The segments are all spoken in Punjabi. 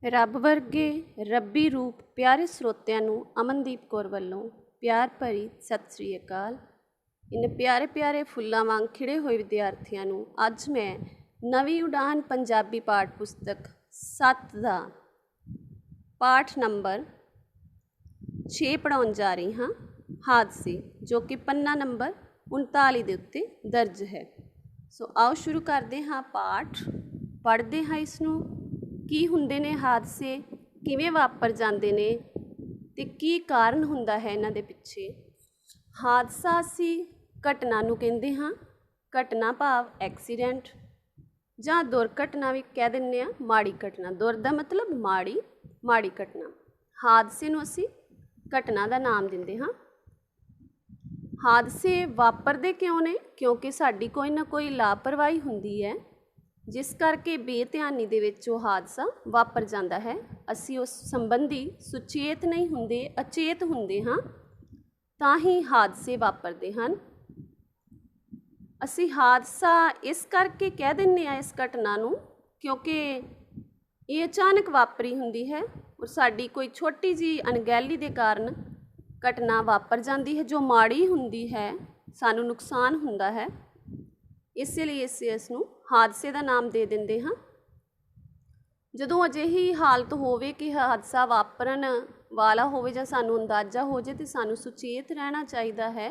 ਰੱਬ ਵਰਗੇ ਰੱਬੀ ਰੂਪ ਪਿਆਰੇ ਸਰੋਤਿਆਂ ਨੂੰ ਅਮਨਦੀਪ ਕੌਰ ਵੱਲੋਂ ਪਿਆਰ ਭਰੀ ਸਤਿ ਸ੍ਰੀ ਅਕਾਲ। ਇਨ ਪਿਆਰੇ ਪਿਆਰੇ ਫੁੱਲਾਂ ਵਾਂਗ ਖਿੜੇ ਹੋਏ ਵਿਦਿਆਰਥੀਆਂ ਨੂੰ ਅੱਜ ਮੈਂ ਨਵੀਂ ਉਡਾਨ ਪੰਜਾਬੀ ਪਾਠ ਪੁਸਤਕ 7 ਦਾ ਪਾਠ ਨੰਬਰ 6 ਪੜ੍ਹਾਉਣ ਜਾ ਰਹੀ ਹਾਂ। ਹਾਦਸੇ, ਜੋ ਕਿ ਪੰਨਾ ਨੰਬਰ 39 ਦੇ ਉੱਤੇ ਦਰਜ ਹੈ। ਸੋ ਆਓ ਸ਼ੁਰੂ ਕਰਦੇ ਹਾਂ ਪਾਠ, ਪੜ੍ਹਦੇ ਹਾਂ ਇਸ ਨੂੰ। ਕੀ ਹੁੰਦੇ ਨੇ ਹਾਦਸੇ, ਕਿਵੇਂ ਵਾਪਰ ਜਾਂਦੇ ਨੇ ਤੇ ਕੀ ਕਾਰਨ ਹੁੰਦਾ ਹੈ ਇਹਨਾਂ ਦੇ ਪਿੱਛੇ। ਹਾਦਸਾ ਅਸੀਂ ਘਟਨਾ ਨੂੰ ਕਹਿੰਦੇ ਹਾਂ। ਘਟਨਾ ਭਾਵ ਐਕਸੀਡੈਂਟ ਜਾਂ ਦੁਰਘਟਨਾ ਵੀ ਕਹਿ ਦਿੰਦੇ ਹਾਂ। ਮਾੜੀ ਘਟਨਾ, ਦੁਰ ਦਾ ਮਤਲਬ ਮਾੜੀ, ਮਾੜੀ ਘਟਨਾ। ਹਾਦਸੇ ਨੂੰ ਅਸੀਂ ਘਟਨਾ ਦਾ ਨਾਮ ਦਿੰਦੇ ਹਾਂ। ਹਾਦਸੇ ਵਾਪਰਦੇ ਕਿਉਂ ਨੇ? ਕਿਉਂਕਿ ਸਾਡੀ ਕੋਈ ਨਾ ਕੋਈ ਲਾਪਰਵਾਹੀ ਹੁੰਦੀ ਹੈ, ਜਿਸ ਕਰਕੇ ਬੇਧਿਆਨੀ ਦੇ ਵਿੱਚ ਉਹ ਹਾਦਸਾ ਵਾਪਰ ਜਾਂਦਾ ਹੈ। ਅਸੀਂ ਉਸ ਸੰਬੰਧੀ ਸੁਚੇਤ ਨਹੀਂ ਹੁੰਦੇ, ਅਚੇਤ ਹੁੰਦੇ ਹਾਂ, ਤਾਂ ਹੀ ਹਾਦਸੇ ਵਾਪਰਦੇ ਹਨ। ਅਸੀਂ ਹਾਦਸਾ ਇਸ ਕਰਕੇ ਕਹਿ ਦਿੰਦੇ ਹਾਂ ਇਸ ਘਟਨਾ ਨੂੰ, ਕਿਉਂਕਿ ਇਹ ਅਚਾਨਕ ਵਾਪਰੀ ਹੁੰਦੀ ਹੈ ਔਰ ਸਾਡੀ ਕੋਈ ਛੋਟੀ ਜਿਹੀ ਅਣਗਹਿਲੀ ਦੇ ਕਾਰਨ ਘਟਨਾ ਵਾਪਰ ਜਾਂਦੀ ਹੈ, ਜੋ ਮਾੜੀ ਹੁੰਦੀ ਹੈ, ਸਾਨੂੰ ਨੁਕਸਾਨ ਹੁੰਦਾ ਹੈ। ਇਸੇ ਲਈ ਅਸੀਂ ਇਸ ਨੂੰ ਹਾਦਸੇ ਦਾ ਨਾਮ ਦੇ ਦਿੰਦੇ ਹਾਂ। ਜਦੋਂ ਅਜਿਹੀ ਹਾਲਤ ਹੋਵੇ ਕਿ ਹਾਦਸਾ ਵਾਪਰਨ ਵਾਲਾ ਹੋਵੇ ਜਾਂ ਸਾਨੂੰ ਅੰਦਾਜ਼ਾ ਹੋ ਜਾਏ, ਤਾਂ ਸਾਨੂੰ ਸੁਚੇਤ ਰਹਿਣਾ ਚਾਹੀਦਾ ਹੈ।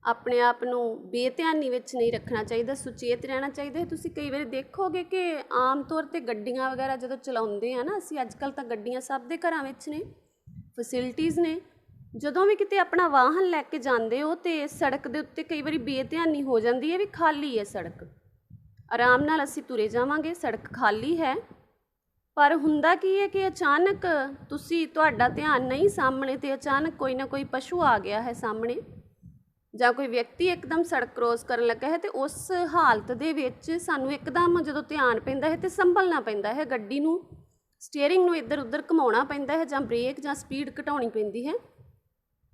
ਆਪਣੇ ਆਪ ਨੂੰ ਬੇਧਿਆਨੀ ਵਿੱਚ ਨਹੀਂ ਰੱਖਣਾ ਚਾਹੀਦਾ, ਸੁਚੇਤ ਰਹਿਣਾ ਚਾਹੀਦਾ ਹੈ। ਤੁਸੀਂ ਕਈ ਵਾਰੀ ਦੇਖੋਗੇ ਕਿ ਆਮ ਤੌਰ 'ਤੇ ਗੱਡੀਆਂ ਵਗੈਰਾ ਜਦੋਂ ਚਲਾਉਂਦੇ ਆ ਨਾ ਅਸੀਂ, ਅੱਜ ਕੱਲ੍ਹ ਤਾਂ ਗੱਡੀਆਂ ਸਭ ਦੇ ਘਰਾਂ ਵਿੱਚ ਨੇ, ਫੈਸਿਲਿਟੀਜ਼ ਨੇ। ਜਦੋਂ ਵੀ ਕਿਤੇ ਆਪਣਾ ਵਾਹਨ ਲੈ ਕੇ ਜਾਂਦੇ ਹੋ ਤੇ ਸੜਕ ਦੇ ਉੱਤੇ ਕਈ ਵਾਰੀ ਬੇਧਿਆਨੀ ਹੋ ਜਾਂਦੀ ਹੈ ਵੀ ਖਾਲੀ ਹੈ ਸੜਕ, ਆਰਾਮ ਨਾਲ ਅਸੀਂ ਤੁਰੇ ਜਾਵਾਂਗੇ, ਸੜਕ ਖਾਲੀ ਹੈ। ਪਰ ਹੁੰਦਾ ਕੀ ਹੈ ਕਿ ਅਚਾਨਕ ਤੁਹਾਡਾ ਧਿਆਨ ਨਹੀਂ ਸਾਹਮਣੇ, ਤੇ ਅਚਾਨਕ ਕੋਈ ਨਾ ਕੋਈ ਪਸ਼ੂ ਆ ਗਿਆ ਹੈ ਸਾਹਮਣੇ, ਜਾਂ ਕੋਈ ਵਿਅਕਤੀ ਇੱਕਦਮ ਸੜਕ ਕ੍ਰੋਸ ਕਰਨ ਲੱਗਾ ਹੈ, ਤੇ ਉਸ ਹਾਲਤ ਦੇ ਵਿੱਚ ਸਾਨੂੰ ਇੱਕਦਮ ਜਦੋਂ ਧਿਆਨ ਪੈਂਦਾ ਹੈ ਤੇ ਸੰਭਲਣਾ ਪੈਂਦਾ ਹੈ। ਗੱਡੀ ਨੂੰ, ਸਟੀਅਰਿੰਗ ਨੂੰ ਇੱਧਰ ਉੱਧਰ ਘੁਮਾਉਣਾ ਪੈਂਦਾ ਹੈ, ਜਾਂ ਬ੍ਰੇਕ ਜਾਂ ਸਪੀਡ ਘਟਾਉਣੀ ਪੈਂਦੀ ਹੈ,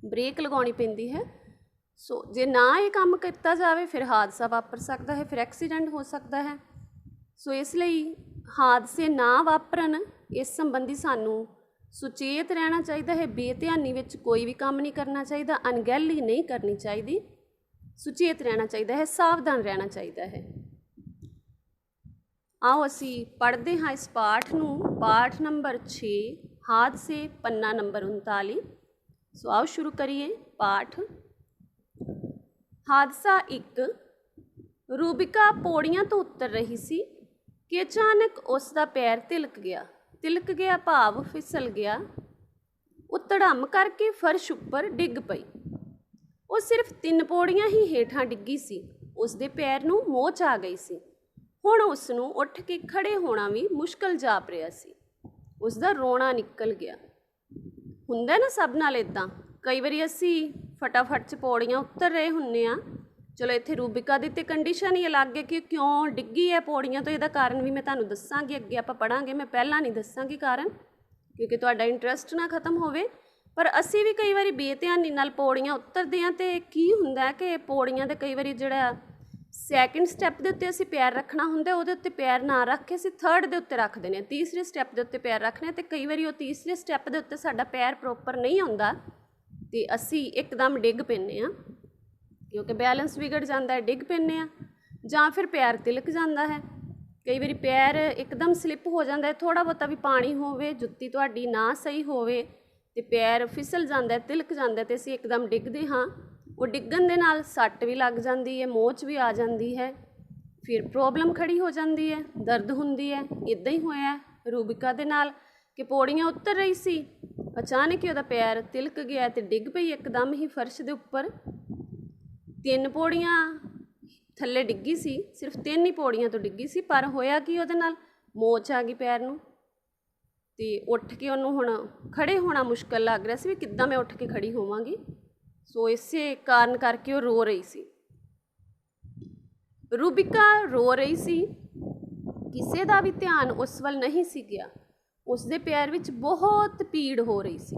ਬ੍ਰੇਕ ਲਗਾਉਣੀ ਪੈਂਦੀ ਹੈ। ਸੋ ਜੇ ਨਾ ਇਹ ਕੰਮ ਕੀਤਾ ਜਾਵੇ ਫਿਰ ਹਾਦਸਾ ਵਾਪਰ ਸਕਦਾ ਹੈ, ਫਿਰ ਐਕਸੀਡੈਂਟ ਹੋ ਸਕਦਾ ਹੈ। ਸੋ ਇਸ ਲਈ ਹਾਦਸੇ ਨਾ ਵਾਪਰਨ, ਇਸ ਸੰਬੰਧੀ ਸਾਨੂੰ ਸੁਚੇਤ ਰਹਿਣਾ ਚਾਹੀਦਾ ਹੈ। ਬੇਧਿਆਨੀ ਵਿੱਚ ਕੋਈ ਵੀ ਕੰਮ ਨਹੀਂ ਕਰਨਾ ਚਾਹੀਦਾ, ਅਣਗਹਿਲੀ ਨਹੀਂ ਕਰਨੀ ਚਾਹੀਦੀ, ਸੁਚੇਤ ਰਹਿਣਾ ਚਾਹੀਦਾ ਹੈ, ਸਾਵਧਾਨ ਰਹਿਣਾ ਚਾਹੀਦਾ ਹੈ। ਆਓ ਅਸੀਂ ਪੜ੍ਹਦੇ ਹਾਂ ਇਸ ਪਾਠ ਨੂੰ। ਪਾਠ ਨੰਬਰ 6, ਹਾਦਸੇ, ਪੰਨਾ ਨੰਬਰ 39। ਸੋ ਆਓ ਸ਼ੁਰੂ ਕਰੀਏ ਪਾਠ। ਹਾਦਸਾ 1। ਰੂਬਿਕਾ ਪੌੜੀਆਂ ਤੋਂ ਉਤਰ ਰਹੀ ਸੀ ਕਿ ਅਚਾਨਕ ਉਸ ਦਾ ਪੈਰ ਤਿਲਕ ਗਿਆ। ਤਿਲਕ ਗਿਆ ਭਾਵ ਫਿਸਲ ਗਿਆ। ਉਹ ਧੜਮ ਕਰਕੇ ਫਰਸ਼ ਉੱਪਰ ਡਿੱਗ ਪਈ। ਉਹ ਸਿਰਫ 3 ਪੌੜੀਆਂ ਹੀ ਹੇਠਾਂ ਡਿੱਗੀ ਸੀ। ਉਸ ਦੇ ਪੈਰ ਨੂੰ ਮੋਚ ਆ ਗਈ ਸੀ। ਹੁਣ ਉਸ ਨੂੰ ਉੱਠ ਕੇ ਖੜੇ ਹੋਣਾ ਵੀ ਮੁਸ਼ਕਲ ਜਾਪ ਰਿਹਾ ਸੀ। ਉਸ ਦਾ ਰੋਣਾ ਨਿਕਲ ਗਿਆ। ਹੁੰਦਾ ਨਾ ਸਭ ਨਾਲ ਇੱਦਾਂ, ਕਈ ਵਾਰੀ ਅਸੀਂ ਫਟਾਫਟ 'ਚ ਪੌੜੀਆਂ ਉਤਰ ਰਹੇ ਹੁੰਦੇ ਹਾਂ। ਚਲੋ ਇੱਥੇ ਰੂਬਿਕਾ ਦੀ ਤੇ ਕੰਡੀਸ਼ਨ ਹੀ ਅਲੱਗ ਹੈ ਕਿ ਕਿਉਂ ਡਿੱਗੀ ਹੈ ਪੌੜੀਆਂ ਤੋਂ। ਇਹਦਾ ਕਾਰਨ ਵੀ ਮੈਂ ਤੁਹਾਨੂੰ ਦੱਸਾਂਗੀ, ਅੱਗੇ ਆਪਾਂ ਪੜ੍ਹਾਂਗੇ। ਮੈਂ ਪਹਿਲਾਂ ਨਹੀਂ ਦੱਸਾਂਗੀ ਕਾਰਨ, ਕਿਉਂਕਿ ਤੁਹਾਡਾ ਇੰਟਰਸਟ ਨਾ ਖਤਮ ਹੋਵੇ। ਪਰ ਅਸੀਂ ਵੀ ਕਈ ਵਾਰੀ ਬੇਧਿਆਨੀ ਨਾਲ ਪੌੜੀਆਂ ਉਤਰਦੇ ਹਾਂ, ਅਤੇ ਕੀ ਹੁੰਦਾ ਕਿ ਪੌੜੀਆਂ ਦੇ ਕਈ ਵਾਰੀ ਜਿਹੜਾ ਸੈਕਿੰਡ ਸਟੈਪ ਦੇ ਉੱਤੇ ਅਸੀਂ ਪੈਰ ਰੱਖਣਾ ਹੁੰਦਾ, ਉਹਦੇ ਉੱਤੇ ਪੈਰ ਨਾ ਰੱਖ ਕੇ ਅਸੀਂ 3rd ਦੇ ਉੱਤੇ ਰੱਖ ਦਿੰਦੇ ਹਾਂ, ਤੀਸਰੇ ਸਟੈਪ ਦੇ ਉੱਤੇ ਪੈਰ ਰੱਖਣੇ। ਅਤੇ ਕਈ ਵਾਰੀ ਉਹ ਤੀਸਰੇ ਸਟੈਪ ਦੇ ਉੱਤੇ ਸਾਡਾ ਪੈਰ ਪ੍ਰੋਪਰ ਨਹੀਂ ਆਉਂਦਾ ਅਤੇ ਅਸੀਂ ਇੱਕਦਮ ਡਿੱਗ ਪੈਂਦੇ ਹਾਂ, ਕਿਉਂਕਿ ਬੈਲੈਂਸ ਵਿਗੜ ਜਾਂਦਾ ਹੈ, ਡਿੱਗ ਪੈਂਦੇ ਹਾਂ। ਜਾਂ ਫਿਰ ਪੈਰ ਤਿਲਕ ਜਾਂਦਾ ਹੈ। ਕਈ ਵਾਰੀ ਪੈਰ ਇੱਕਦਮ ਸਲਿੱਪ ਹੋ ਜਾਂਦਾ ਹੈ, ਥੋੜ੍ਹਾ ਬਹੁਤਾ ਵੀ ਪਾਣੀ ਹੋਵੇ, ਜੁੱਤੀ ਤੁਹਾਡੀ ਨਾ ਸਹੀ ਹੋਵੇ ਅਤੇ ਪੈਰ ਫਿਸਲ ਜਾਂਦਾ, ਤਿਲਕ ਜਾਂਦਾ, ਅਤੇ ਅਸੀਂ ਇੱਕਦਮ ਡਿੱਗਦੇ ਹਾਂ। ਉਹ ਡਿੱਗਣ ਦੇ ਨਾਲ ਸੱਟ ਵੀ ਲੱਗ ਜਾਂਦੀ ਹੈ, ਮੋਚ ਵੀ ਆ ਜਾਂਦੀ ਹੈ, ਫਿਰ ਪ੍ਰੋਬਲਮ ਖੜੀ ਹੋ ਜਾਂਦੀ ਹੈ, ਦਰਦ ਹੁੰਦੀ ਹੈ। ਇੱਦਾਂ ਹੀ ਹੋਇਆ ਰੂਬਿਕਾ ਦੇ ਨਾਲ ਕਿ ਪੌੜੀਆਂ ਉਤਰ ਰਹੀ ਸੀ, ਅਚਾਨਕ ਹੀ ਉਹਦਾ ਪੈਰ ਤਿਲਕ ਗਿਆ ਅਤੇ ਡਿੱਗ ਪਈ ਇੱਕਦਮ ਹੀ ਫਰਸ਼ ਦੇ ਉੱਪਰ। 3 ਪੌੜੀਆਂ ਥੱਲੇ ਡਿੱਗੀ ਸੀ, ਸਿਰਫ 3 ਹੀ ਪੌੜੀਆਂ ਤੋਂ ਡਿੱਗੀ ਸੀ। ਪਰ ਹੋਇਆ ਕਿ ਉਹਦੇ ਨਾਲ ਮੋਚ ਆ ਗਈ ਪੈਰ ਨੂੰ, ਅਤੇ ਉੱਠ ਕੇ ਉਹਨੂੰ ਹੁਣ ਖੜੇ ਹੋਣਾ ਮੁਸ਼ਕਲ ਲੱਗ ਰਿਹਾ ਸੀ ਵੀ ਕਿੱਦਾਂ ਮੈਂ ਉੱਠ ਕੇ ਖੜੀ ਹੋਵਾਂਗੀ। ਸੋ ਇਸੇ ਕਾਰਨ ਕਰਕੇ ਉਹ ਰੋ ਰਹੀ ਸੀ। ਰੂਬਿਕਾ ਰੋ ਰਹੀ ਸੀ, ਕਿਸੇ ਦਾ ਵੀ ਧਿਆਨ ਉਸ ਵੱਲ ਨਹੀਂ ਸੀ ਗਿਆ। ਉਸ ਦੇ ਪੈਰ ਵਿੱਚ ਬਹੁਤ ਪੀੜ ਹੋ ਰਹੀ ਸੀ।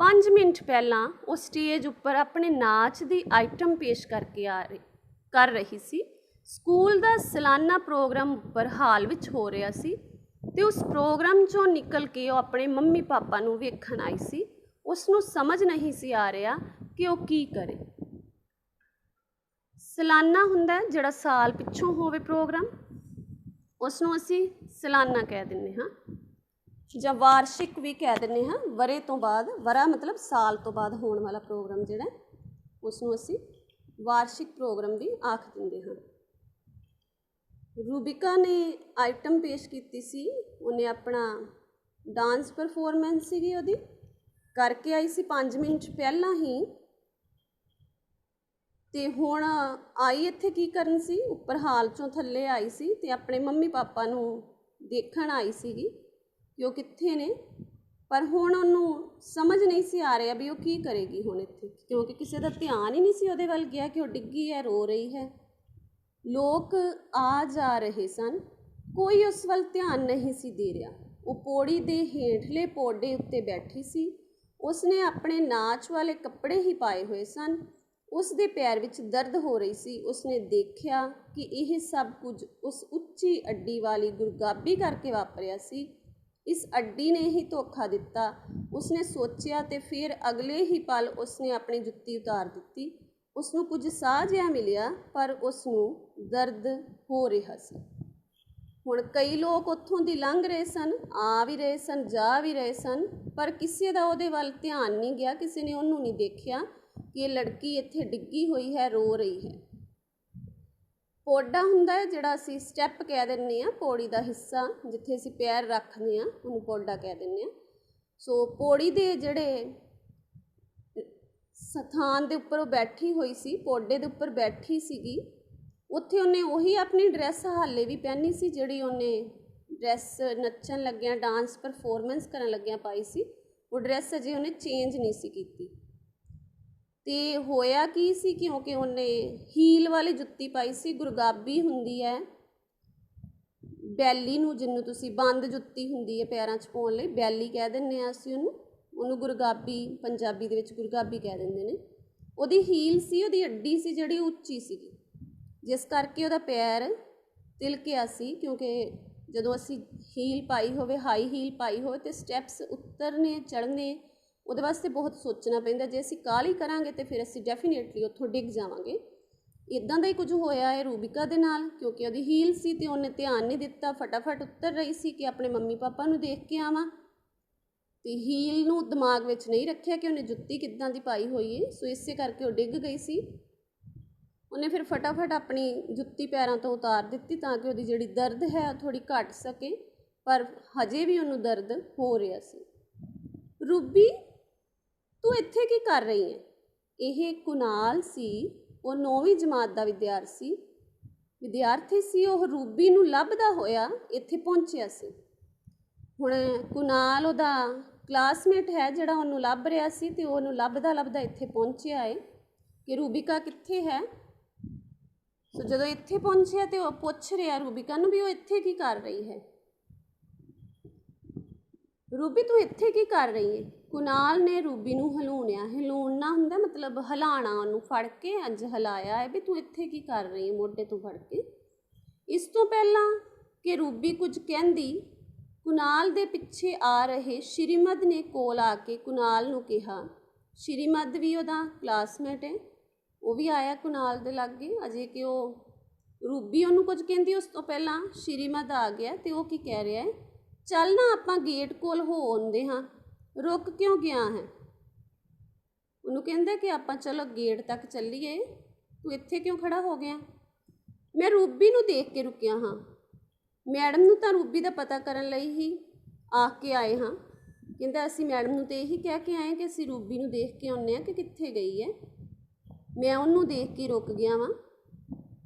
5 ਮਿੰਟ ਪਹਿਲਾਂ ਉਹ ਸਟੇਜ ਉੱਪਰ ਆਪਣੇ ਨਾਚ ਦੀ ਆਈਟਮ ਪੇਸ਼ ਕਰ ਰਹੀ ਸੀ। ਸਕੂਲ ਦਾ ਸਾਲਾਨਾ ਪ੍ਰੋਗਰਾਮ ਉੱਪਰ ਹਾਲ ਵਿੱਚ ਹੋ ਰਿਹਾ ਸੀ। ਤੇ ਉਸ ਪ੍ਰੋਗਰਾਮ ਚੋਂ ਨਿਕਲ ਕੇ ਉਹ ਆਪਣੇ ਮੰਮੀ ਪਾਪਾ ਨੂੰ ਵੇਖਣ ਆਈ ਸੀ। ਉਸ ਨੂੰ ਸਮਝ ਨਹੀਂ ਸੀ ਆ ਰਿਹਾ ਕਿ ਉਹ ਕੀ ਕਰੇ। ਸਾਲਾਨਾ ਹੁੰਦਾ ਜਿਹੜਾ ਸਾਲ ਪਿੱਛੋਂ ਹੋਵੇ ਪ੍ਰੋਗਰਾਮ, ਉਸ ਨੂੰ ਅਸੀਂ ਸਾਲਾਨਾ ਕਹਿ ਦਿੰਦੇ ਹਾਂ, ਜਾਂ ਵਾਰਸ਼ਿਕ ਵੀ ਕਹਿ ਦਿੰਦੇ ਹਾਂ। ਵਰੇ ਤੋਂ ਬਾਅਦ, ਵਰਾ ਮਤਲਬ ਸਾਲ ਤੋਂ ਬਾਅਦ ਹੋਣ ਵਾਲਾ ਪ੍ਰੋਗਰਾਮ ਜਿਹੜਾ, ਉਸ ਨੂੰ ਅਸੀਂ ਵਾਰਸ਼ਿਕ ਪ੍ਰੋਗਰਾਮ ਵੀ ਆਖ ਦਿੰਦੇ ਹਾਂ। ਰੂਬਿਕਾ ਨੇ ਆਈਟਮ ਪੇਸ਼ ਕੀਤੀ ਸੀ, ਉਹਨੇ ਆਪਣਾ ਡਾਂਸ ਪਰਫੋਰਮੈਂਸ ਸੀਗੀ ਉਹਦੀ ਕਰਕੇ ਆਈ ਸੀ 5 ਮਿੰਟ ਪਹਿਲਾਂ ਹੀ। ਤੇ ਹੁਣ ਆਈ ਇੱਥੇ ਕੀ ਕਰਨ ਸੀ, ਉੱਪਰ ਹਾਲ ਚੋਂ ਥੱਲੇ ਆਈ ਸੀ ਤੇ ਆਪਣੇ ਮੰਮੀ ਪਾਪਾ ਨੂੰ ਦੇਖਣ ਆਈ ਸੀਗੀ ਕਿ ਉਹ ਕਿੱਥੇ ਨੇ। ਪਰ ਹੁਣ ਉਹਨੂੰ ਸਮਝ ਨਹੀਂ ਸੀ ਆ ਰਿਹਾ ਵੀ ਉਹ ਕੀ ਕਰੇਗੀ ਹੁਣ ਇੱਥੇ, ਕਿਉਂਕਿ ਕਿਸੇ ਦਾ ਧਿਆਨ ਹੀ ਨਹੀਂ ਸੀ ਉਹਦੇ ਵੱਲ ਗਿਆ ਕਿ ਉਹ ਡਿੱਗੀ ਹੈ, ਰੋ ਰਹੀ ਹੈ। ਲੋਕ ਆ ਜਾ ਰਹੇ ਸਨ, ਕੋਈ ਉਸ ਵੱਲ ਧਿਆਨ ਨਹੀਂ ਸੀ ਦੇ ਰਿਹਾ। ਉਹ ਪੌੜੀ ਦੇ ਹੇਠਲੇ ਪੌਡੇ ਉੱਤੇ ਬੈਠੀ ਸੀ। ਉਸਨੇ ਆਪਣੇ ਨਾਚ ਵਾਲੇ ਕੱਪੜੇ ਹੀ ਪਾਏ ਹੋਏ ਸਨ। ਉਸ ਦੇ ਪੈਰ ਵਿੱਚ ਦਰਦ ਹੋ ਰਹੀ ਸੀ। ਉਸਨੇ ਦੇਖਿਆ ਕਿ ਇਹ ਸਭ ਕੁਝ ਉਸ ਉੱਚੀ ਅੱਡੀ ਵਾਲੀ ਗੁਰਗਾਬੀ ਕਰਕੇ ਵਾਪਰਿਆ ਸੀ। ਇਸ ਅੱਡੀ ਨੇ ਹੀ ਧੋਖਾ ਦਿੱਤਾ, ਉਸਨੇ ਸੋਚਿਆ, ਤੇ ਫਿਰ ਅਗਲੇ ਹੀ ਪਲ ਉਸਨੇ ਆਪਣੀ ਜੁੱਤੀ ਉਤਾਰ ਦਿੱਤੀ। ਉਸਨੂੰ ਕੁਝ ਸਾਹ ਜਿਹਾ ਮਿਲਿਆ, ਪਰ ਉਸਨੂੰ ਦਰਦ ਹੋ ਰਿਹਾ ਸੀ। ਹੁਣ ਕਈ ਲੋਕ ਉੱਥੋਂ ਦੀ ਲੰਘ ਰਹੇ ਸਨ, ਆ ਵੀ ਰਹੇ ਸਨ, ਜਾ ਵੀ ਰਹੇ ਸਨ, ਪਰ ਕਿਸੇ ਦਾ ਉਹਦੇ ਵੱਲ ਧਿਆਨ ਨਹੀਂ ਗਿਆ। ਕਿਸੇ ਨੇ ਉਹਨੂੰ ਨਹੀਂ ਦੇਖਿਆ ਕਿ ਇਹ ਲੜਕੀ ਇੱਥੇ ਡਿੱਗੀ ਹੋਈ ਹੈ, ਰੋ ਰਹੀ ਹੈ। ਪੌਡਾ ਹੁੰਦਾ ਹੈ ਜਿਹੜਾ ਅਸੀਂ ਸਟੈਪ ਕਹਿ ਦਿੰਦੇ ਹਾਂ, ਪੌੜੀ ਦਾ ਹਿੱਸਾ ਜਿੱਥੇ ਅਸੀਂ ਪੈਰ ਰੱਖਦੇ ਹਾਂ ਉਹਨੂੰ ਪੌਡਾ ਕਹਿ ਦਿੰਦੇ ਹਾਂ। ਸੋ ਪੌੜੀ ਦੇ ਜਿਹੜੇ ਸਥਾਨ ਦੇ ਉੱਪਰ ਉਹ ਬੈਠੀ ਹੋਈ ਸੀ, ਪੌਡੇ ਦੇ ਉੱਪਰ ਬੈਠੀ ਸੀਗੀ, ਉੱਥੇ ਉਹਨੇ ਉਹੀ ਆਪਣੀ ਡਰੈਸ ਹਾਲੇ ਵੀ ਪਹਿਨੀ ਸੀ ਜਿਹੜੀ ਉਹਨੇ ਡਰੈਸ ਨੱਚਣ ਲੱਗਿਆਂ, ਡਾਂਸ ਪਰਫੋਰਮੈਂਸ ਕਰਨ ਲੱਗਿਆਂ ਪਾਈ ਸੀ। ਉਹ ਡਰੈਸ ਅਜੇ ਉਹਨੇ ਚੇਂਜ ਨਹੀਂ ਸੀ ਕੀਤੀ। ਤੇ ਹੋਇਆ ਕੀ ਸੀ, ਕਿਉਂਕਿ ਉਹਨੇ ਹੀਲ ਵਾਲੀ ਜੁੱਤੀ ਪਾਈ ਸੀ। ਗੁਰਗਾਬੀ ਹੁੰਦੀ ਹੈ ਬੈਲੀ ਨੂੰ, ਜਿਹਨੂੰ ਤੁਸੀਂ ਬੰਦ ਜੁੱਤੀ ਹੁੰਦੀ ਹੈ ਪੈਰਾਂ 'ਚ ਪਾਉਣ ਲਈ, ਬੈਲੀ ਕਹਿ ਦਿੰਦੇ ਹਾਂ ਅਸੀਂ ਉਹਨੂੰ ਗੁਰਗਾਬੀ, ਪੰਜਾਬੀ ਦੇ ਵਿੱਚ ਗੁਰਗਾਬੀ ਕਹਿ ਦਿੰਦੇ ਨੇ। ਉਹਦੀ ਹੀਲ ਸੀ, ਉਹਦੀ ਅੱਡੀ ਸੀ ਜਿਹੜੀ ਉੱਚੀ ਸੀਗੀ, ਜਿਸ ਕਰਕੇ ਉਹਦਾ ਪੈਰ ਤਿਲਕਿਆ ਸੀ। ਕਿਉਂਕਿ ਜਦੋਂ ਅਸੀਂ ਹੀਲ ਪਾਈ ਹੋਵੇ, ਹਾਈ ਹੀਲ ਪਾਈ ਹੋਵੇ, ਅਤੇ ਸਟੈਪਸ ਉਤਰਨੇ ਚੜ੍ਹਨੇ ਉਹਦੇ ਵਾਸਤੇ ਬਹੁਤ ਸੋਚਣਾ ਪੈਂਦਾ। ਜੇ ਅਸੀਂ ਕਾਹਲੀ ਕਰਾਂਗੇ ਤਾਂ ਫਿਰ ਅਸੀਂ ਡੈਫੀਨੇਟਲੀ ਉੱਥੋਂ ਡਿੱਗ ਜਾਵਾਂਗੇ। ਇੱਦਾਂ ਦਾ ਹੀ ਕੁਝ ਹੋਇਆ ਹੈ ਰੂਬਿਕਾ ਦੇ ਨਾਲ, ਕਿਉਂਕਿ ਉਹਦੀ ਹੀਲ ਸੀ ਅਤੇ ਉਹਨੇ ਧਿਆਨ ਨਹੀਂ ਦਿੱਤਾ, ਫਟਾਫਟ ਉੱਤਰ ਰਹੀ ਸੀ ਕਿ ਆਪਣੇ ਮੰਮੀ ਪਾਪਾ ਨੂੰ ਦੇਖ ਕੇ ਆਵਾਂ, ਅਤੇ ਹੀਲ ਨੂੰ ਦਿਮਾਗ ਵਿੱਚ ਨਹੀਂ ਰੱਖਿਆ ਕਿ ਉਹਨੇ ਜੁੱਤੀ ਕਿੱਦਾਂ ਦੀ ਪਾਈ ਹੋਈ ਹੈ। ਸੋ ਇਸੇ ਕਰਕੇ ਉਹ ਡਿੱਗ ਗਈ ਸੀ। ਉਹਨੇ ਫਿਰ ਫਟਾਫਟ ਆਪਣੀ ਜੁੱਤੀ ਪੈਰਾਂ ਤੋਂ ਉਤਾਰ ਦਿੱਤੀ ਤਾਂ ਕਿ ਉਹਦੀ ਜਿਹੜੀ ਦਰਦ ਹੈ ਉਹ ਥੋੜ੍ਹੀ ਘੱਟ ਸਕੇ, ਪਰ ਹਜੇ ਵੀ ਉਹਨੂੰ ਦਰਦ ਹੋ ਰਿਹਾ ਸੀ। ਰੂਬੀ, ਤੂੰ ਇੱਥੇ ਕੀ ਕਰ ਰਹੀ ਹੈ? ਇਹ ਕੁਨਾਲ ਸੀ, ਉਹ 9ਵੀਂ ਜਮਾਤ ਦਾ ਵਿਦਿਆਰਥੀ ਸੀ। ਉਹ ਰੂਬੀ ਨੂੰ ਲੱਭਦਾ ਹੋਇਆ ਇੱਥੇ ਪਹੁੰਚਿਆ ਸੀ। ਹੁਣ ਕੁਨਾਲ ਉਹਦਾ ਕਲਾਸਮੇਟ ਹੈ ਜਿਹੜਾ ਉਹਨੂੰ ਲੱਭ ਰਿਹਾ ਸੀ, ਅਤੇ ਉਹਨੂੰ ਲੱਭਦਾ ਲੱਭਦਾ ਇੱਥੇ ਪਹੁੰਚਿਆ ਹੈ ਕਿ ਰੂਬਿਕਾ ਕਿੱਥੇ ਹੈ। ਸੋ ਜਦੋਂ ਇੱਥੇ ਪਹੁੰਚਿਆ ਤੇ ਉਹ ਪੁੱਛ ਰਿਹਾ ਰੂਬਿਕਾ ਨੂੰ ਵੀ ਉਹ ਇੱਥੇ ਕੀ ਕਰ ਰਹੀ ਹੈ। ਰੂਬੀ, ਤੂੰ ਇੱਥੇ ਕੀ ਕਰ ਰਹੀ ਹੈ? ਕੁਨਾਲ ਨੇ ਰੂਬੀ ਨੂੰ ਹਿਲਾਉਣਿਆ, ਹਿਲਾਉਣਾ ਹੁੰਦਾ ਮਤਲਬ ਹਿਲਾਉਣਾ, ਉਹਨੂੰ ਫੜ ਕੇ ਅੱਜ ਹਿਲਾਇਆ ਹੈ ਵੀ ਤੂੰ ਇੱਥੇ ਕੀ ਕਰ ਰਹੀ ਹੈ, ਮੋਢੇ ਤੋਂ ਫੜ ਕੇ। ਇਸ ਤੋਂ ਪਹਿਲਾਂ ਕਿ ਰੂਬੀ ਕੁਝ ਕਹਿੰਦੀ, ਕੁਨਾਲ ਦੇ ਪਿੱਛੇ ਆ ਰਹੇ ਸ਼੍ਰੀਮਦ ਨੇ ਕੋਲ ਆ ਕੇ ਕੁਨਾਲ ਨੂੰ ਕਿਹਾ। ਸ਼੍ਰੀਮਦ ਵੀ ਉਹਦਾ ਕਲਾਸਮੇਟ ਹੈ, ਉਹ ਵੀ ਆਇਆ ਕੁਨਾਲ ਦੇ ਲਾਗੇ। ਅਜੇ ਕਿ ਉਹ ਰੂਬੀ ਉਹਨੂੰ ਕੁਝ ਕਹਿੰਦੀ, ਉਸ ਤੋਂ ਪਹਿਲਾਂ ਸ਼੍ਰੀਮਦ ਆ ਗਿਆ ਅਤੇ ਉਹ ਕੀ ਕਹਿ ਰਿਹਾ ਹੈ, ਚੱਲ ਨਾ ਆਪਾਂ ਗੇਟ ਕੋਲ ਹੋ ਆਉਂਦੇ ਹਾਂ, ਰੁਕ ਕਿਉਂ ਗਿਆ ਹੈ? ਉਹਨੂੰ ਕਹਿੰਦਾ ਕਿ ਆਪਾਂ ਚਲੋ ਗੇਟ ਤੱਕ ਚੱਲੀਏ, ਤੂੰ ਇੱਥੇ ਕਿਉਂ ਖੜ੍ਹਾ ਹੋ ਗਿਆ? ਮੈਂ ਰੂਬੀ ਨੂੰ ਦੇਖ ਕੇ ਰੁਕਿਆ ਹਾਂ। ਮੈਡਮ ਨੂੰ ਤਾਂ ਰੂਬੀ ਦਾ ਪਤਾ ਕਰਨ ਲਈ ਹੀ ਆ ਕੇ ਆਏ ਹਾਂ। ਕਹਿੰਦਾ ਅਸੀਂ ਮੈਡਮ ਨੂੰ ਤਾਂ ਇਹੀ ਕਹਿ ਕੇ ਆਏ ਕਿ ਅਸੀਂ ਰੂਬੀ ਨੂੰ ਦੇਖ ਕੇ ਆਉਂਦੇ ਹਾਂ ਕਿ ਕਿੱਥੇ ਗਈ ਹੈ। ਮੈਂ ਉਹਨੂੰ ਦੇਖ ਕੇ ਰੁਕ ਗਿਆ ਵਾਂ।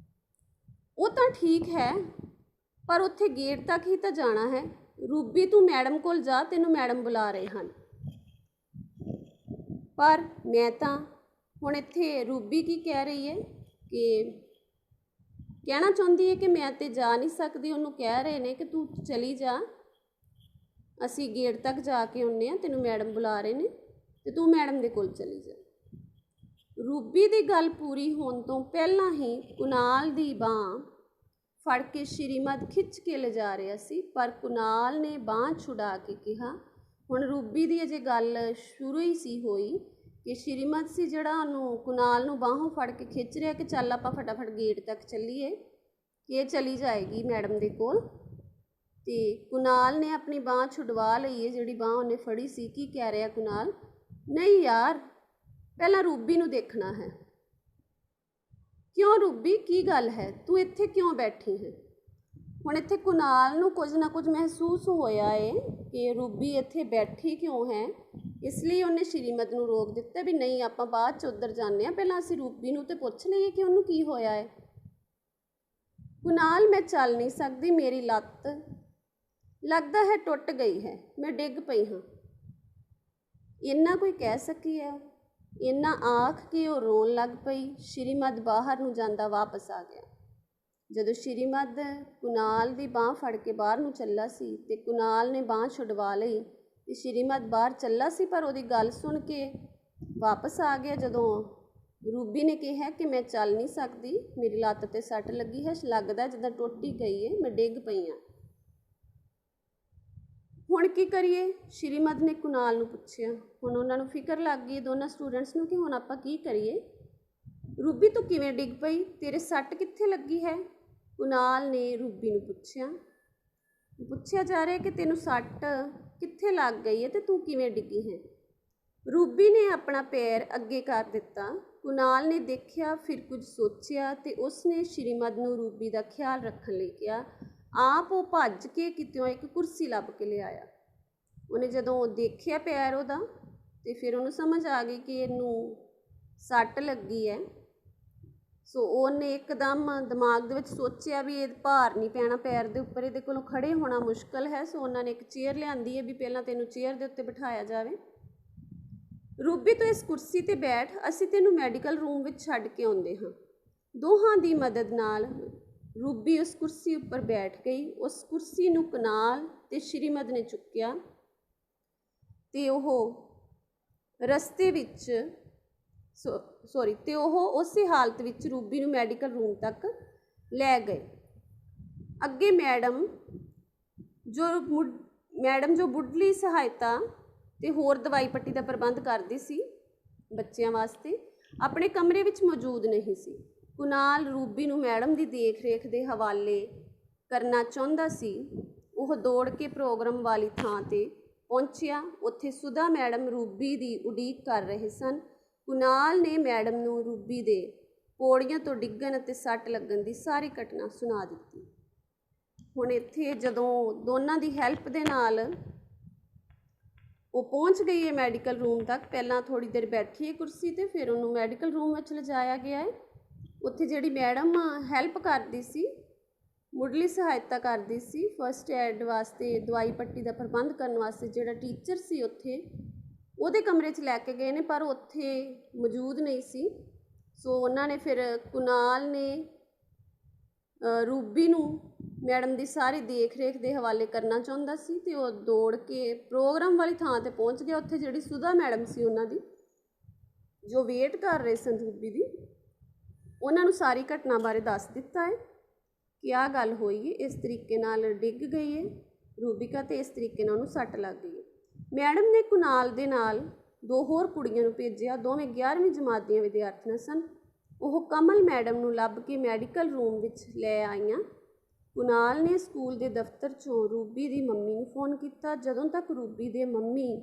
ਉਹ ਤਾਂ ਠੀਕ ਹੈ, ਪਰ ਉੱਥੇ ਗੇਟ ਤੱਕ ਹੀ ਤਾਂ ਜਾਣਾ ਹੈ। ਰੂਬੀ, ਤੂੰ ਮੈਡਮ ਕੋਲ ਜਾ, ਤੈਨੂੰ ਮੈਡਮ ਬੁਲਾ ਰਹੇ ਹਨ। ਪਰ ਮੈਂ ਤਾਂ ਹੁਣ ਇੱਥੇ ਰੂਬੀ ਕੀ ਕਹਿ ਰਹੀ ਹੈ ਕਿ ਕਹਿਣਾ ਚਾਹੁੰਦੀ ਹੈ ਕਿ ਮੈਂ ਤਾਂ ਜਾ ਨਹੀਂ ਸਕਦੀ। ਉਹਨੂੰ ਕਹਿ ਰਹੇ ਨੇ ਕਿ ਤੂੰ ਚਲੀ ਜਾ, ਅਸੀਂ ਗੇਟ ਤੱਕ ਜਾ ਕੇ ਆਉਂਦੇ ਹਾਂ, ਤੈਨੂੰ ਮੈਡਮ ਬੁਲਾ ਰਹੇ ਨੇ ਅਤੇ ਤੂੰ ਮੈਡਮ ਦੇ ਕੋਲ ਚਲੀ ਜਾ। ਰੂਬੀ ਦੀ ਗੱਲ ਪੂਰੀ ਹੋਣ ਤੋਂ ਪਹਿਲਾਂ ਹੀ ਕੁਨਾਲ ਦੀ ਬਾਂਹ ਫੜ ਕੇ ਸ਼੍ਰੀਮਦ ਖਿੱਚ ਕੇ ਲਿਜਾ ਰਿਹਾ ਸੀ, ਪਰ ਕੁਨਾਲ ਨੇ ਬਾਂਹ ਛੁਡਾ ਕੇ ਕਿਹਾ। ਹੁਣ ਰੂਬੀ ਦੀ ਅਜੇ ਗੱਲ ਸ਼ੁਰੂ ਹੀ ਸੀ ਹੋਈ ਕਿ ਸ਼੍ਰੀਮਦ ਸੀ ਜਿਹੜਾ ਉਹਨੂੰ ਕੁਨਾਲ ਨੂੰ ਬਾਹੋਂ ਫੜ ਕੇ ਖਿੱਚ ਰਿਹਾ ਕਿ ਚੱਲ ਆਪਾਂ ਫਟਾਫਟ ਗੇਟ ਤੱਕ ਚੱਲੀਏ ਕਿ ਇਹ ਚਲੀ ਜਾਏਗੀ ਮੈਡਮ ਦੇ ਕੋਲ। ਤੇ ਕੁਨਾਲ ਨੇ ਆਪਣੀ ਬਾਂਹ ਛੁਡਵਾ ਲਈ ਹੈ, ਜਿਹੜੀ ਬਾਂਹ ਉਹਨੇ ਫੜੀ ਸੀ। ਕੀ ਕਹਿ ਰਿਹਾ ਕੁਨਾਲ? ਨਹੀਂ ਯਾਰ, ਪਹਿਲਾਂ ਰੂਬੀ ਨੂੰ ਦੇਖਣਾ ਹੈ। ਕਿਉਂ ਰੂਬੀ, ਕੀ ਗੱਲ ਹੈ? ਤੂੰ ਇੱਥੇ ਕਿਉਂ ਬੈਠੀ ਹੈ? ਹੁਣ ਇੱਥੇ ਕੁਨਾਲ ਨੂੰ ਕੁਝ ਨਾ ਕੁਝ ਮਹਿਸੂਸ ਹੋਇਆ ਏ ਕਿ ਰੂਬੀ ਇੱਥੇ ਬੈਠੀ ਕਿਉਂ ਹੈ, ਇਸ ਲਈ ਉਹਨੇ ਸ਼੍ਰੀਮਦ ਨੂੰ ਰੋਕ ਦਿੱਤਾ ਵੀ ਨਹੀਂ, ਆਪਾਂ ਬਾਅਦ 'ਚ ਉੱਧਰ ਜਾਂਦੇ ਹਾਂ, ਪਹਿਲਾਂ ਅਸੀਂ ਰੂਬੀ ਨੂੰ ਤਾਂ ਪੁੱਛ ਲਈਏ ਕਿ ਉਹਨੂੰ ਕੀ ਹੋਇਆ ਹੈ। ਕੁਨਾਲ, ਮੈਂ ਚੱਲ ਨਹੀਂ ਸਕਦੀ, ਮੇਰੀ ਲੱਤ ਲੱਗਦਾ ਹੈ ਟੁੱਟ ਗਈ ਹੈ, ਮੈਂ ਡਿੱਗ ਪਈ ਹਾਂ। ਇੰਨਾ ਕੋਈ ਕਹਿ ਸਕੀ ਹੈ? ਇੰਨਾ ਆਖ ਕੇ ਉਹ ਰੋਣ ਲੱਗ ਪਈ। ਸ਼੍ਰੀਮਦ ਬਾਹਰ ਨੂੰ ਜਾਂਦਾ ਵਾਪਸ ਆ ਗਿਆ। ਜਦੋਂ ਸ਼੍ਰੀਮਦ ਕੁਨਾਲ ਦੀ ਬਾਂਹ ਫੜ ਕੇ ਬਾਹਰ ਨੂੰ ਚੱਲਾ ਸੀ ਤੇ ਕੁਨਾਲ ਨੇ ਬਾਂਹ ਛੁਡਵਾ ਲਈ ਤੇ ਸ਼੍ਰੀਮਦ ਬਾਹਰ ਚੱਲਾ ਸੀ, ਪਰ ਉਹਦੀ ਗੱਲ ਸੁਣ ਕੇ ਵਾਪਸ ਆ ਗਿਆ। ਜਦੋਂ ਰੂਬੀ ਨੇ ਕਿਹਾ ਕਿ ਮੈਂ ਚੱਲ ਨਹੀਂ ਸਕਦੀ, ਮੇਰੀ ਲੱਤ 'ਤੇ ਸੱਟ ਲੱਗੀ ਹੈ, ਲੱਗਦਾ ਜਿੱਦਾਂ ਟੁੱਟ ਹੀ ਗਈ ਹੈ, ਮੈਂ ਡਿੱਗ ਪਈ ਹਾਂ। ਹੁਣ ਕੀ ਕਰੀਏ? ਸ਼੍ਰੀਮਦ ਨੇ ਕੁਨਾਲ ਨੂੰ ਪੁੱਛਿਆ। ਹੁਣ ਉਹਨਾਂ ਨੂੰ ਫਿਕਰ ਲੱਗ ਗਈ ਦੋਨਾਂ ਸਟੂਡੈਂਟਸ ਨੂੰ ਕਿ ਹੁਣ ਆਪਾਂ ਕੀ ਕਰੀਏ। ਰੂਬੀ, ਤੂੰ ਕਿਵੇਂ ਡਿੱਗ ਪਈ? ਤੇਰੇ ਸੱਟ ਕਿੱਥੇ ਲੱਗੀ ਹੈ? ਕੁਨਾਲ ਨੇ ਰੂਬੀ ਨੂੰ ਪੁੱਛਿਆ ਜਾ ਰਿਹਾ ਕਿ ਤੈਨੂੰ ਸੱਟ ਕਿੱਥੇ ਲੱਗ ਗਈ ਹੈ ਤੇ ਤੂੰ ਕਿਵੇਂ ਡਿੱਗੀ ਹੈ। ਰੂਬੀ ਨੇ ਆਪਣਾ ਪੈਰ ਅੱਗੇ ਕਰ ਦਿੱਤਾ। ਕੁਨਾਲ ਨੇ ਦੇਖਿਆ, ਫਿਰ ਕੁਝ ਸੋਚਿਆ ਤੇ ਉਸਨੇ ਸ਼੍ਰੀਮਦ ਨੂੰ ਰੂਬੀ ਦਾ ਖਿਆਲ ਰੱਖਣ ਲਈ ਕਿਹਾ। ਆਪ ਉਹ ਭੱਜ ਕੇ ਕਿਤਿਓਂ ਇੱਕ ਕੁਰਸੀ ਲੱਭ ਕੇ ਲਿਆਇਆ। ਉਹਨੇ ਜਦੋਂ ਦੇਖਿਆ ਪੈਰ ਉਹਦਾ ਤੇ ਫਿਰ ਉਹਨੂੰ ਸਮਝ ਆ ਗਈ ਕਿ ਇਹਨੂੰ ਸੱਟ ਲੱਗੀ ਹੈ। ਸੋ ਉਹਨੇ ਇੱਕਦਮ ਦਿਮਾਗ ਦੇ ਵਿੱਚ ਸੋਚਿਆ ਵੀ ਇਹ ਭਾਰ ਨਹੀਂ ਪੈਣਾ ਪੈਰ ਦੇ ਉੱਪਰ, ਇਹਦੇ ਕੋਲੋਂ ਖੜੇ ਹੋਣਾ ਮੁਸ਼ਕਲ ਹੈ। ਸੋ ਉਹਨਾਂ ਨੇ ਇੱਕ ਚੇਅਰ ਲਿਆਂਦੀ ਹੈ ਵੀ ਪਹਿਲਾਂ ਤੈਨੂੰ ਚੇਅਰ ਦੇ ਉੱਤੇ ਬਿਠਾਇਆ ਜਾਵੇ। ਰੂਬੀ, ਤੂੰ ਇਸ ਕੁਰਸੀ 'ਤੇ ਬੈਠ, ਅਸੀਂ ਤੈਨੂੰ ਮੈਡੀਕਲ ਰੂਮ ਵਿੱਚ ਛੱਡ ਕੇ ਆਉਂਦੇ ਹਾਂ। ਦੋਹਾਂ ਦੀ ਮਦਦ ਨਾਲ ਰੂਬੀ ਉਸ ਕੁਰਸੀ ਉੱਪਰ ਬੈਠ ਗਈ। ਉਸ ਕੁਰਸੀ ਨੂੰ ਕੁਨਾਲ ਤੇ ਸ਼੍ਰੀਮਦ ਨੇ ਚੁੱਕਿਆ ਤੇ ਉਹ ਰਸਤੇ ਵਿੱਚ ਉਸੇ ਹਾਲਤ ਵਿੱਚ ਰੂਬੀ ਨੂੰ ਮੈਡੀਕਲ ਰੂਮ ਤੱਕ ਲੈ ਗਏ। ਅੱਗੇ ਮੈਡਮ ਜੋ ਮੁੱਢਲੀ ਸਹਾਇਤਾ ਤੇ ਹੋਰ ਦਵਾਈ ਪੱਟੀ ਦਾ ਪ੍ਰਬੰਧ ਕਰਦੀ ਸੀ ਬੱਚਿਆਂ ਵਾਸਤੇ, ਆਪਣੇ ਕਮਰੇ ਵਿੱਚ ਮੌਜੂਦ ਨਹੀਂ ਸੀ। ਕੁਨਾਲ ਰੂਬੀ ਨੂੰ ਮੈਡਮ ਦੀ ਦੇਖ ਰੇਖ ਦੇ ਹਵਾਲੇ ਕਰਨਾ ਚਾਹੁੰਦਾ ਸੀ। ਉਹ ਦੌੜ ਕੇ ਪ੍ਰੋਗਰਾਮ ਵਾਲੀ ਥਾਂ 'ਤੇ ਪਹੁੰਚਿਆ। ਉੱਥੇ ਸੁਧਾ ਮੈਡਮ ਰੂਬੀ ਦੀ ਉਡੀਕ ਕਰ ਰਹੇ ਸਨ। ਕੁਨਾਲ ਨੇ ਮੈਡਮ ਨੂੰ ਰੂਬੀ ਦੇ ਪੌੜੀਆਂ ਤੋਂ ਡਿੱਗਣ ਅਤੇ ਸੱਟ ਲੱਗਣ ਦੀ ਸਾਰੀ ਘਟਨਾ ਸੁਣਾ ਦਿੱਤੀ। ਹੁਣ ਇੱਥੇ ਜਦੋਂ ਦੋਨਾਂ ਦੀ ਹੈਲਪ ਦੇ ਨਾਲ ਉਹ ਪਹੁੰਚ ਗਈ ਹੈ ਮੈਡੀਕਲ ਰੂਮ ਤੱਕ, ਪਹਿਲਾਂ ਥੋੜ੍ਹੀ ਦੇਰ ਬੈਠੀ ਹੈ ਕੁਰਸੀ 'ਤੇ, ਫਿਰ ਉਹਨੂੰ ਮੈਡੀਕਲ ਰੂਮ ਵਿੱਚ ਲਿਜਾਇਆ ਗਿਆ ਹੈ। ਉੱਥੇ ਜਿਹੜੀ ਮੈਡਮ ਹੈਲਪ ਕਰਦੀ ਸੀ, ਮੁੱਢਲੀ ਸਹਾਇਤਾ ਕਰਦੀ ਸੀ, ਫਸਟ ਐਡ ਵਾਸਤੇ ਦਵਾਈ ਪੱਟੀ ਦਾ ਪ੍ਰਬੰਧ ਕਰਨ ਵਾਸਤੇ ਜਿਹੜਾ ਟੀਚਰ ਸੀ ਉੱਥੇ, ਉਹਦੇ ਕਮਰੇ 'ਚ ਲੈ ਕੇ ਗਏ ਨੇ, ਪਰ ਉੱਥੇ ਮੌਜੂਦ ਨਹੀਂ ਸੀ। ਸੋ ਉਹਨਾਂ ਨੇ ਫਿਰ ਕੁਨਾਲ ਨੇ ਰੂਬੀ ਨੂੰ ਮੈਡਮ ਦੀ ਸਾਰੀ ਦੇਖ ਰੇਖ ਦੇ ਹਵਾਲੇ ਕਰਨਾ ਚਾਹੁੰਦਾ ਸੀ ਤੇ ਉਹ ਦੌੜ ਕੇ ਪ੍ਰੋਗਰਾਮ ਵਾਲੀ ਥਾਂ ਤੇ ਪਹੁੰਚ ਗਿਆ। ਉੱਥੇ ਜਿਹੜੀ ਸੁਧਾ ਮੈਡਮ ਸੀ ਉਹਨਾਂ ਦੀ, ਜੋ ਵੇਟ ਕਰ ਰਹੇ ਸਨ ਰੂਬੀ ਦੀ, ਉਹਨਾਂ ਨੂੰ ਸਾਰੀ ਘਟਨਾ ਬਾਰੇ ਦੱਸ ਦਿੱਤਾ ਹੈ ਕਿ ਆਹ ਗੱਲ ਹੋਈ ਹੈ, ਇਸ ਤਰੀਕੇ ਨਾਲ ਡਿੱਗ ਗਈ ਹੈ ਰੂਬਿਕਾ ਤੇ ਇਸ ਤਰੀਕੇ ਨਾਲ ਉਹਨੂੰ ਸੱਟ ਲੱਗ ਗਈ ਹੈ। ਮੈਡਮ ਨੇ ਕੁਨਾਲ ਦੇ ਨਾਲ ਦੋ ਹੋਰ ਕੁੜੀਆਂ ਨੂੰ ਭੇਜਿਆ। ਦੋਵੇਂ 11ਵੀਂ ਜਮਾਤ ਦੀਆਂ ਵਿਦਿਆਰਥਣਾਂ ਸਨ। ਉਹ ਕਮਲ ਮੈਡਮ ਨੂੰ ਲੱਭ ਕੇ ਮੈਡੀਕਲ ਰੂਮ ਵਿੱਚ ਲੈ ਆਈਆਂ। ਕੁਨਾਲ ਨੇ ਸਕੂਲ ਦੇ ਦਫ਼ਤਰ 'ਚੋਂ ਰੂਬੀ ਦੀ ਮੰਮੀ ਨੂੰ ਫੋਨ ਕੀਤਾ। ਜਦੋਂ ਤੱਕ ਰੂਬੀ ਦੇ ਮੰਮੀ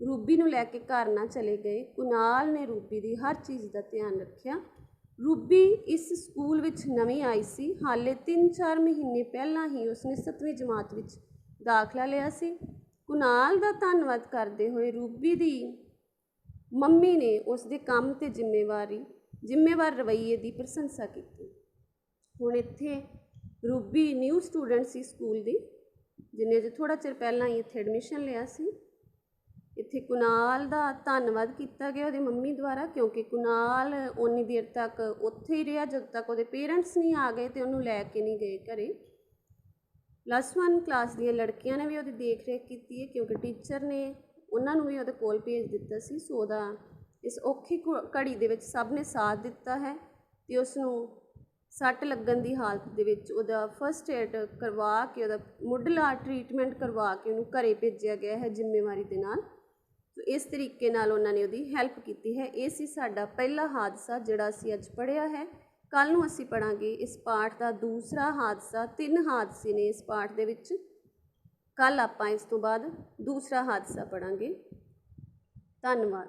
ਰੂਬੀ ਨੂੰ ਲੈ ਕੇ ਘਰ ਨਾ ਚਲੇ ਗਏ, ਕੁਨਾਲ ਨੇ ਰੂਬੀ ਦੀ ਹਰ ਚੀਜ਼ ਦਾ ਧਿਆਨ ਰੱਖਿਆ। ਰੂਬੀ ਇਸ ਸਕੂਲ ਵਿੱਚ ਨਵੀਂ ਆਈ ਸੀ। ਹਾਲੇ 3-4 ਮਹੀਨੇ ਪਹਿਲਾਂ ਹੀ ਉਸਨੇ 7ਵੀਂ ਜਮਾਤ ਵਿੱਚ ਦਾਖਲਾ ਲਿਆ ਸੀ। ਕੁਨਾਲ ਦਾ ਧੰਨਵਾਦ ਕਰਦੇ ਹੋਏ ਰੂਬੀ ਦੀ ਮੰਮੀ ਨੇ ਉਸ ਦੇ ਕੰਮ ਤੇ ਜ਼ਿੰਮੇਵਾਰ ਰਵੱਈਏ ਦੀ ਪ੍ਰਸ਼ੰਸਾ ਕੀਤੀ। ਹੁਣ ਇੱਥੇ ਰੂਬੀ ਨਿਊ ਸਟੂਡੈਂਟ ਸੀ ਸਕੂਲ ਦੀ, ਜਿਹਨੇ ਅਜੇ ਥੋੜ੍ਹਾ ਚਿਰ ਪਹਿਲਾਂ ਹੀ ਇੱਥੇ ਐਡਮਿਸ਼ਨ ਲਿਆ ਸੀ। ਇੱਥੇ ਕੁਨਾਲ ਦਾ ਧੰਨਵਾਦ ਕੀਤਾ ਗਿਆ ਉਹਦੀ ਮੰਮੀ ਦੁਆਰਾ, ਕਿਉਂਕਿ ਕੁਨਾਲ ਓਨੀ ਦੇਰ ਤੱਕ ਉੱਥੇ ਹੀ ਰਿਹਾ ਜਦੋਂ ਤੱਕ ਉਹਦੇ ਪੇਰੈਂਟਸ ਨਹੀਂ ਆ ਗਏ ਤੇ ਉਹਨੂੰ ਲੈ ਕੇ ਨਹੀਂ ਗਏ ਘਰੇ। +1 ਕਲਾਸ ਦੀਆਂ ਲੜਕੀਆਂ ਨੇ ਵੀ ਉਹਦੀ ਦੇਖ ਰੇਖ ਕੀਤੀ ਹੈ, ਕਿਉਂਕਿ ਟੀਚਰ ਨੇ ਉਹਨਾਂ ਨੂੰ ਵੀ ਉਹਦੇ ਕੋਲ ਭੇਜ ਦਿੱਤਾ ਸੀ। ਸੋ ਉਹਦਾ ਇਸ ਔਖੀ ਘੜੀ ਦੇ ਵਿੱਚ ਸਭ ਨੇ ਸਾਥ ਦਿੱਤਾ ਹੈ ਤੇ ਉਸ ਨੂੰ ਸੱਟ ਲੱਗਣ ਦੀ ਹਾਲਤ ਦੇ ਵਿੱਚ ਉਹਦਾ ਫਸਟ ਏਡ ਕਰਵਾ ਕੇ, ਉਹਦਾ ਮੁੱਢਲਾ ਟਰੀਟਮੈਂਟ ਕਰਵਾ ਕੇ ਉਹਨੂੰ ਘਰੇ ਭੇਜਿਆ ਗਿਆ ਹੈ ਜ਼ਿੰਮੇਵਾਰੀ ਦੇ ਨਾਲ। ਸੋ ਇਸ ਤਰੀਕੇ ਨਾਲ ਉਹਨਾਂ ਨੇ ਉਹਦੀ ਹੈਲਪ ਕੀਤੀ ਹੈ। ਇਹ ਸੀ ਸਾਡਾ ਪਹਿਲਾ ਹਾਦਸਾ ਜਿਹੜਾ ਅਸੀਂ ਅੱਜ ਪੜ੍ਹਿਆ ਹੈ। ਕੱਲ੍ਹ ਨੂੰ ਅਸੀਂ ਪੜ੍ਹਾਂਗੇ ਇਸ ਪਾਠ ਦਾ ਦੂਸਰਾ ਹਾਦਸਾ। 3 ਹਾਦਸੇ ਨੇ ਇਸ ਪਾਠ ਦੇ ਵਿੱਚ। ਕੱਲ੍ਹ ਆਪਾਂ ਇਸ ਤੋਂ ਬਾਅਦ ਦੂਸਰਾ ਹਾਦਸਾ ਪੜ੍ਹਾਂਗੇ। ਧੰਨਵਾਦ।